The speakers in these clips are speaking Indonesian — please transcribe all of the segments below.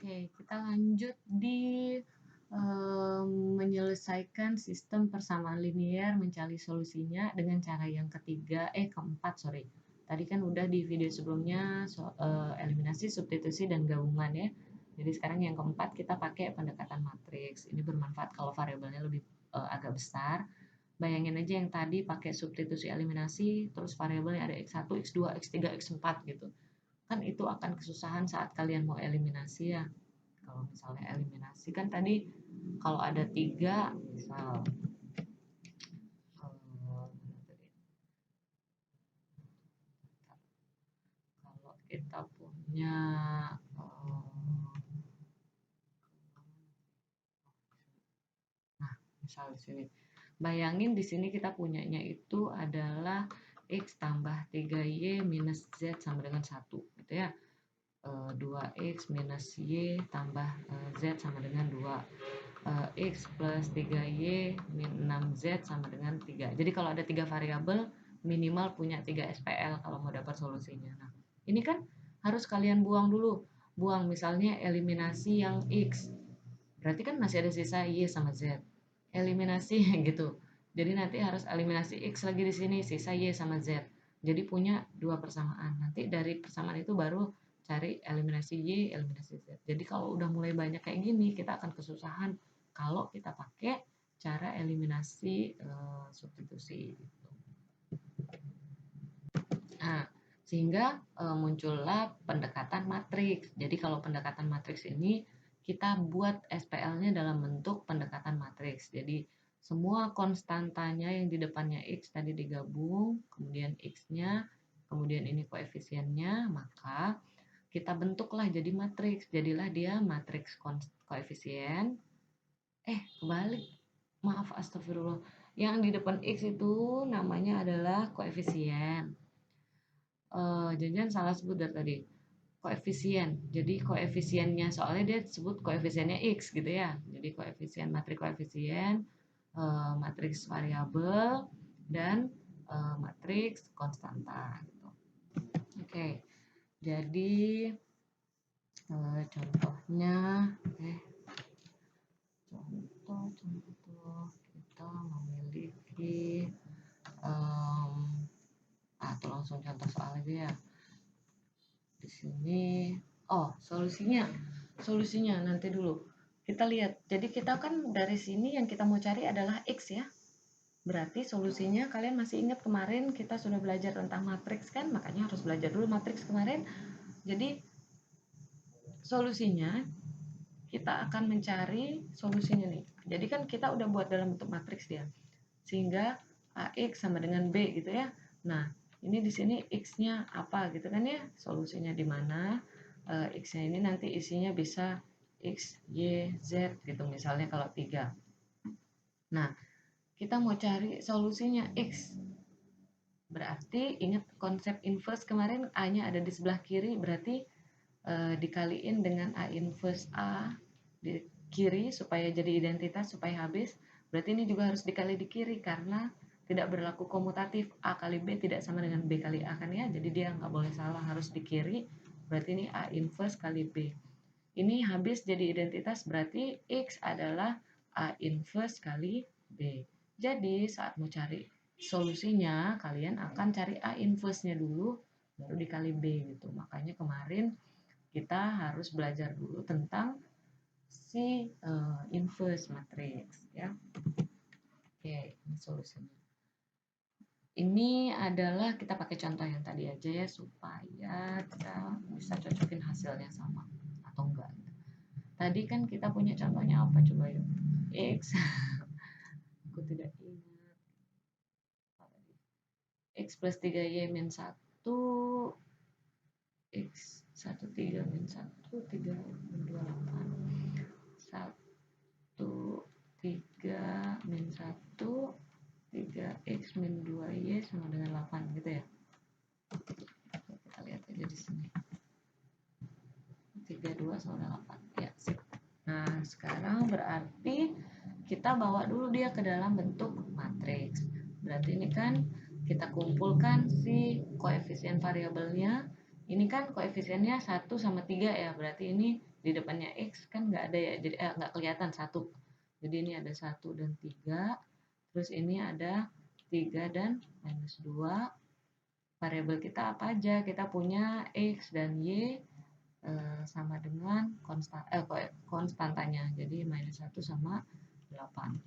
Oke, kita lanjut di menyelesaikan sistem persamaan linear, mencari solusinya dengan cara yang keempat, sorry. Tadi kan udah di video sebelumnya eliminasi, substitusi, dan gabungan ya. Jadi sekarang yang keempat kita pakai pendekatan matriks. Ini bermanfaat kalau variabelnya lebih agak besar. Bayangin aja yang tadi pakai substitusi eliminasi, terus variabelnya ada x1, x2, x3, x4 gitu. Kan itu akan kesusahan saat kalian mau eliminasi ya. Kalau misalnya eliminasi kan tadi kalau ada 3 misal kalau kita punya nah misal di sini bayangin di sini kita punyanya itu adalah x tambah 3y minus z sama dengan 1 gitu ya. 2x minus y tambah z sama dengan 2, x plus 3y min 6z sama dengan 3. Jadi kalau ada 3 variabel minimal punya 3 SPL kalau mau dapat solusinya. Nah, ini kan harus kalian buang dulu. Buang misalnya eliminasi yang x. Berarti kan masih ada sisa y sama z. Eliminasi gitu. Jadi nanti harus eliminasi x lagi di sini, sisa y sama z. Jadi punya 2 persamaan. Nanti dari persamaan itu baru cari eliminasi y, eliminasi z. Jadi kalau udah mulai banyak kayak gini, kita akan kesusahan kalau kita pakai cara eliminasi substitusi. Nah, sehingga muncullah pendekatan matriks. Jadi kalau pendekatan matriks ini kita buat SPL-nya dalam bentuk pendekatan matriks. Jadi semua konstantanya yang di depannya X tadi digabung, kemudian X-nya, kemudian ini koefisiennya, maka kita bentuklah jadi matriks. Jadilah dia matriks koefisien. Kebalik. Maaf, astagfirullah. Yang di depan X itu namanya adalah koefisien. Jangan salah sebut dari tadi. Koefisien. Jadi koefisiennya soalnya dia sebut koefisiennya X gitu ya. Jadi koefisien, matriks koefisien, matriks variabel, dan matriks konstanta gitu. Oke. Jadi contohnya contoh kita memiliki atau langsung contoh soal aja ya. Di sini solusinya nanti dulu kita lihat. Jadi kita kan dari sini yang kita mau cari adalah X ya, berarti solusinya kalian masih ingat kemarin kita sudah belajar tentang matriks kan, makanya harus belajar dulu matriks kemarin. Jadi solusinya kita akan mencari solusinya nih. Jadi kan kita udah buat dalam bentuk matriks dia, sehingga AX sama dengan B gitu ya. Nah, ini di sini X-nya apa gitu kan ya, solusinya di mana. X-nya ini nanti isinya bisa X, Y, Z gitu misalnya kalau 3. Nah, kita mau cari solusinya X. Berarti ingat konsep inverse kemarin, A-nya ada di sebelah kiri, berarti dikaliin dengan A inverse A di kiri supaya jadi identitas, supaya habis. Berarti ini juga harus dikali di kiri karena tidak berlaku komutatif. A kali B tidak sama dengan B kali A kan ya. Jadi dia nggak boleh salah, harus di kiri. Berarti ini A inverse kali B. Ini habis jadi identitas, berarti X adalah A inverse kali B. Jadi saat mau cari solusinya, kalian akan cari A inverse-nya dulu, baru dikali B gitu. Makanya kemarin kita harus belajar dulu tentang si inverse matrix ya. Oke, ini solusinya. Ini adalah kita pakai contoh yang tadi aja ya supaya kita bisa cocokin hasilnya sama atau enggak. Tadi kan kita punya contohnya apa coba yuk? X. Aku tidak ingat. X plus 3y min 1, X 1 3 min 1, 3 min 2 8, 1 3 min 1, 3x min 2y sama dengan 8 gitu ya. Kita lihat aja di sini. 32 sama dengan 8. Ya, sip. Nah, sekarang berarti kita bawa dulu dia ke dalam bentuk matriks. Berarti ini kan kita kumpulkan si koefisien variabelnya ini kan koefisiennya 1 sama 3 ya, berarti ini di depannya X kan nggak ada ya, jadi nggak kelihatan 1. Jadi ini ada 1 dan 3, terus ini ada 3 dan minus 2. Variabel kita apa aja? Kita punya X dan Y sama dengan konstantanya, jadi minus 1 sama 8.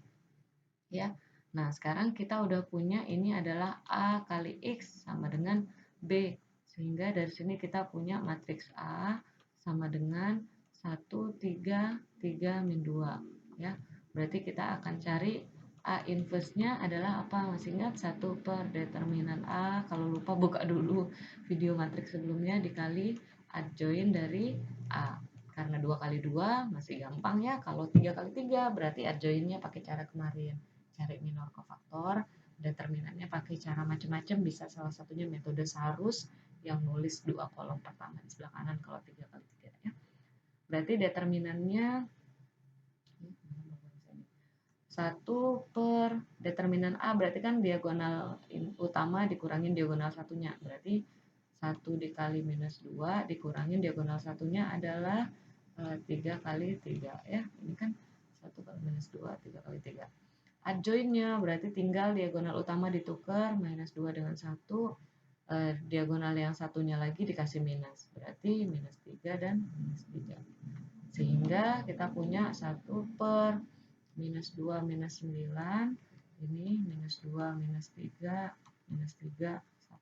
Ya, nah sekarang kita udah punya ini adalah A kali X sama dengan B. Sehingga dari sini kita punya matriks A sama dengan 1, 3, 3, min 2. Ya, berarti kita akan cari A inverse-nya adalah apa? Masih ingat 1 per determinan A. Kalau lupa buka dulu video matriks sebelumnya dikali adjoin dari A. Karena 2 kali 2 masih gampang ya. Kalau 3 kali 3 berarti adjoinnya pakai cara kemarin. Cari minor cofaktor, determinannya pakai cara macam-macam, bisa salah satunya metode Sarus yang nulis 2 kolom pertama di sebelah kanan kalau 3 kali 3 ya. Berarti determinannya 1 per determinan A, berarti kan diagonal utama dikurangin diagonal satunya, berarti 1 dikali minus 2 dikurangin diagonal satunya adalah 3 kali 3 ya. Ini kan 1 kali minus 2, 3 kali 3. Adjoinnya berarti tinggal diagonal utama ditukar, minus 2 dengan 1, diagonal yang satunya lagi dikasih minus, berarti minus 3 dan minus 3. Sehingga kita punya 1 per minus 2 minus 9, ini minus 2 minus 3, minus 3, 1.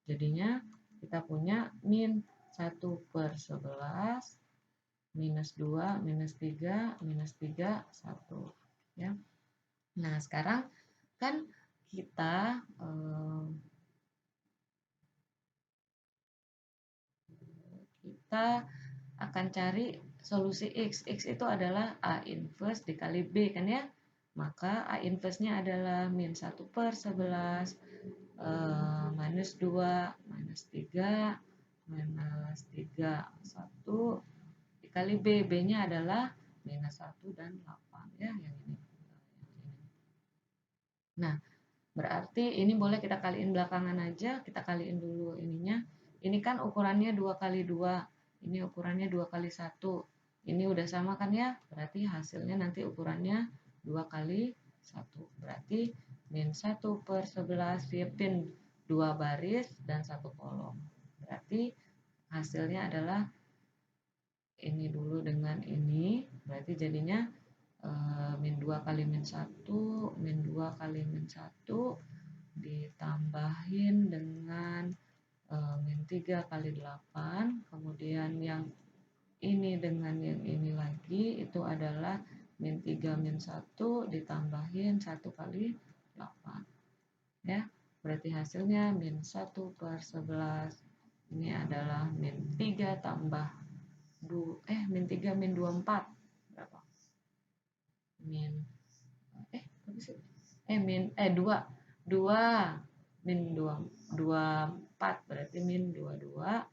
Jadinya kita punya min 1 per 11, minus 2, minus 3, minus 3, 1. Ya. Nah, sekarang kan kita akan cari solusi X. X itu adalah A inverse dikali B kan ya. Maka A inverse-nya adalah min 1 per 11, minus 2, minus 3, minus 3, 1, dikali B. B-nya adalah minus 1 dan 8 ya, yang ini. Nah, berarti ini boleh kita kaliin belakangan aja, kita kaliin dulu ininya. Ini kan ukurannya 2 kali 2, ini ukurannya 2 kali 1. Ini udah sama kan ya? Berarti hasilnya nanti ukurannya 2 kali 1. Berarti min 1 per 11 siapin 2 baris dan 1 kolom. Berarti hasilnya adalah ini dulu dengan ini. Berarti jadinya min 2 kali min 1, min 2 kali min 1 ditambahin dengan min 3 kali 8, kemudian yang ini dengan yang ini lagi itu adalah min 3 min 1 ditambahin 1 kali 8 ya, berarti hasilnya min 1 per 11 ini adalah min 3 tambah min 3 min 24 berapa? Min berapa sih? Min 2 min 24 berarti min 22, 3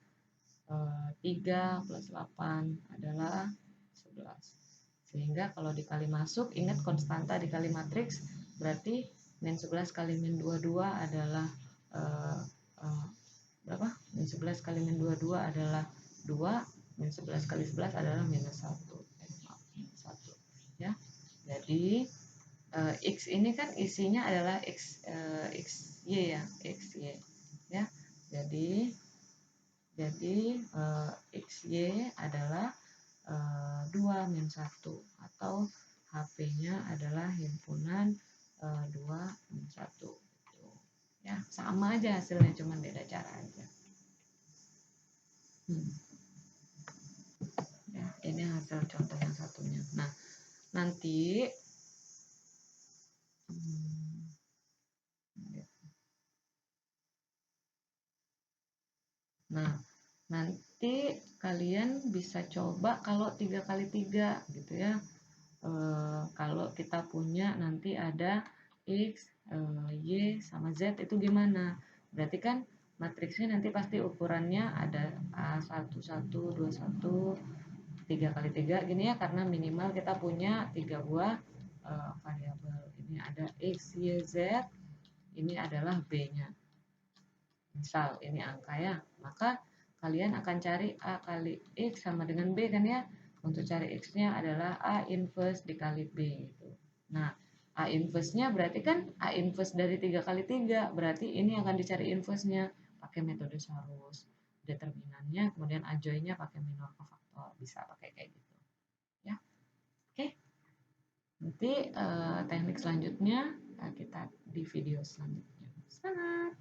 plus 8 adalah 11. Sehingga kalau dikali masuk, ingat konstanta dikali matriks, berarti min 11 kali min 22 adalah berapa? Min 11 kali min 22 adalah 2, min 11 kali 11 adalah minus 1. Minus 1 ya. Jadi X ini kan isinya adalah XY ya, XY ya. Jadi XY adalah 2 min 1 atau HP-nya adalah himpunan 2 min 1 gitu. Ya, sama aja hasilnya, cuman beda cara aja. Ya, ini hasil contoh yang satunya. Nah, nanti nanti kalian bisa coba kalau 3 kali 3 gitu ya. Kalau kita punya nanti ada X, Y, sama Z itu gimana? Berarti kan matriksnya nanti pasti ukurannya ada A1, 1, 2, 1, 3 kali 3 gini ya, karena minimal kita punya 3 buah variabel. Ini ada X, Y, Z, ini adalah B-nya. Misal ini angka ya, maka kalian akan cari A kali X sama dengan B kan ya. Untuk cari X-nya adalah A inverse dikali B gitu. Nah, A inverse-nya berarti kan A inverse dari 3 kali 3. Berarti ini akan dicari inverse-nya pakai metode Sarus. Determinannya, kemudian ajoynya pakai minor kofaktor. Bisa pakai kayak gitu. Ya. Oke. Nanti teknik selanjutnya kita di video selanjutnya. Semangat!